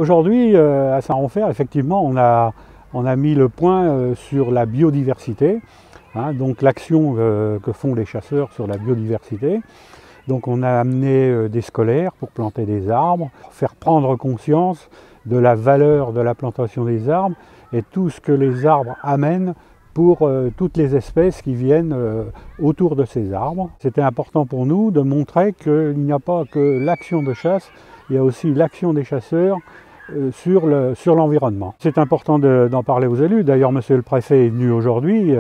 Aujourd'hui, à Saint-Ronfer, effectivement, on a mis le point sur la biodiversité, hein, donc l'action que font les chasseurs sur la biodiversité. Donc on a amené des scolaires pour planter des arbres, pour faire prendre conscience de la valeur de la plantation des arbres et tout ce que les arbres amènent pour toutes les espèces qui viennent autour de ces arbres. C'était important pour nous de montrer qu'il n'y a pas que l'action de chasse, il y a aussi l'action des chasseurs sur l'environnement. C'est important d'en parler aux élus. D'ailleurs, monsieur le préfet est venu aujourd'hui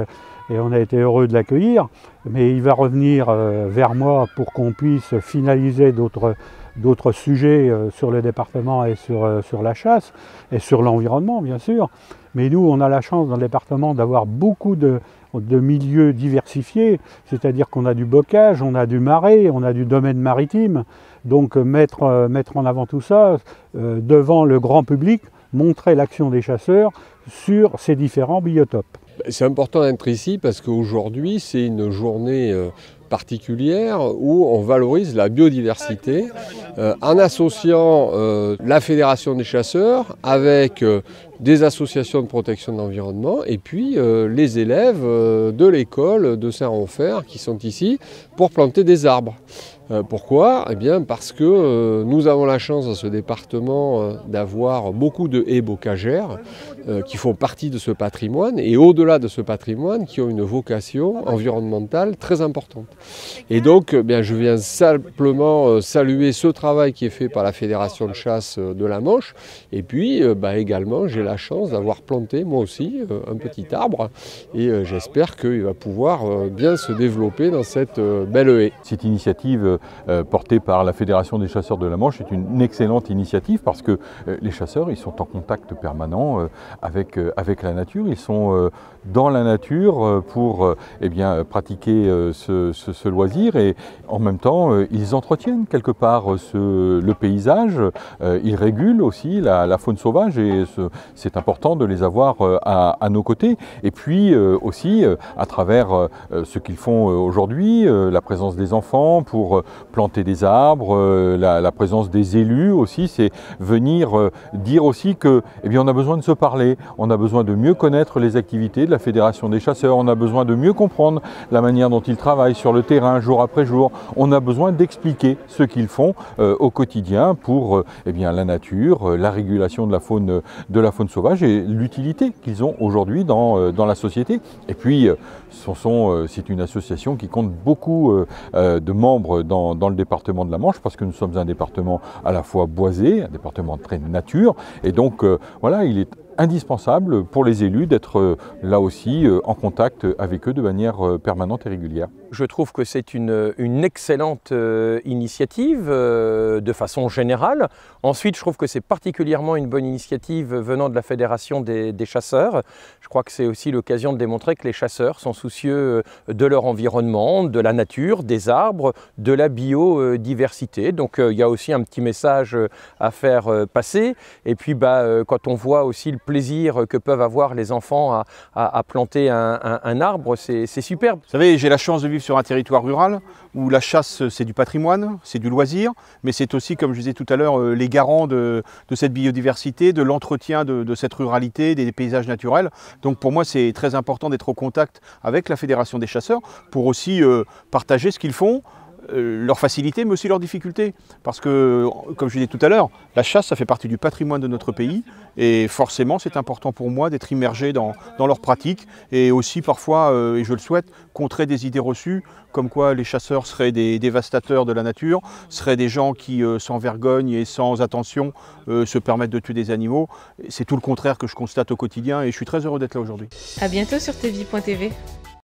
et on a été heureux de l'accueillir. Mais il va revenir vers moi pour qu'on puisse finaliser d'autres sujets sur le département et sur la chasse et sur l'environnement, bien sûr. Mais nous, on a la chance dans le département d'avoir beaucoup de milieux diversifiés, c'est-à-dire qu'on a du bocage, on a du marais, on a du domaine maritime. Donc mettre en avant tout ça devant le grand public, montrer l'action des chasseurs sur ces différents biotopes. C'est important d'être ici parce qu'aujourd'hui, c'est une journée particulière où on valorise la biodiversité en associant la Fédération des chasseurs avec des associations de protection de l'environnement et puis les élèves de l'école de Saint-Ronfer qui sont ici pour planter des arbres. Pourquoi? Eh bien parce que nous avons la chance dans ce département d'avoir beaucoup de haies bocagères qui font partie de ce patrimoine et au-delà de ce patrimoine qui ont une vocation environnementale très importante. Et donc je viens simplement saluer ce travail qui est fait par la Fédération de chasse de la Manche et puis également j'ai la chance d'avoir planté moi aussi un petit arbre et j'espère qu'il va pouvoir bien se développer dans cette belle haie. Cette initiative portée par la Fédération des chasseurs de la Manche est une excellente initiative parce que les chasseurs ils sont en contact permanent avec la nature, ils sont dans la nature pour pratiquer ce loisir et en même temps ils entretiennent quelque part le paysage, ils régulent aussi la faune sauvage et c'est important de les avoir à nos côtés et puis aussi à travers ce qu'ils font aujourd'hui, la présence des enfants pour planter des arbres, la présence des élus aussi, c'est venir dire aussi que on a besoin de se parler, on a besoin de mieux connaître les activités de la Fédération des chasseurs, on a besoin de mieux comprendre la manière dont ils travaillent sur le terrain jour après jour, on a besoin d'expliquer ce qu'ils font au quotidien pour la nature, la régulation de la faune sauvage et l'utilité qu'ils ont aujourd'hui dans la société. Et puis c'est une association qui compte beaucoup de membres dans le département de la Manche parce que nous sommes un département à la fois boisé, un département très nature et donc voilà, il est indispensable pour les élus d'être là aussi en contact avec eux de manière permanente et régulière. Je trouve que c'est une excellente initiative de façon générale. Ensuite, je trouve que c'est particulièrement une bonne initiative venant de la Fédération des chasseurs. Je crois que c'est aussi l'occasion de démontrer que les chasseurs sont soucieux de leur environnement, de la nature, des arbres, de la biodiversité. Donc il y a aussi un petit message à faire passer. Et puis quand on voit aussi le plaisir que peuvent avoir les enfants à planter un arbre, c'est superbe. Vous savez, j'ai la chance de vivre sur un territoire rural où la chasse c'est du patrimoine, c'est du loisir, mais c'est aussi, comme je disais tout à l'heure, les garants de cette biodiversité, de l'entretien de cette ruralité, des paysages naturels. Donc pour moi c'est très important d'être au contact avec la Fédération des chasseurs pour aussi partager ce qu'ils font, leurs facilités mais aussi leurs difficultés. Parce que, comme je disais tout à l'heure, la chasse ça fait partie du patrimoine de notre pays et forcément c'est important pour moi d'être immergé dans leurs pratiques et aussi parfois, et je le souhaite, contrer des idées reçues comme quoi les chasseurs seraient des dévastateurs de la nature, seraient des gens qui sans vergogne et sans attention se permettent de tuer des animaux. C'est tout le contraire que je constate au quotidien et je suis très heureux d'être là aujourd'hui. À bientôt sur tvie.tv.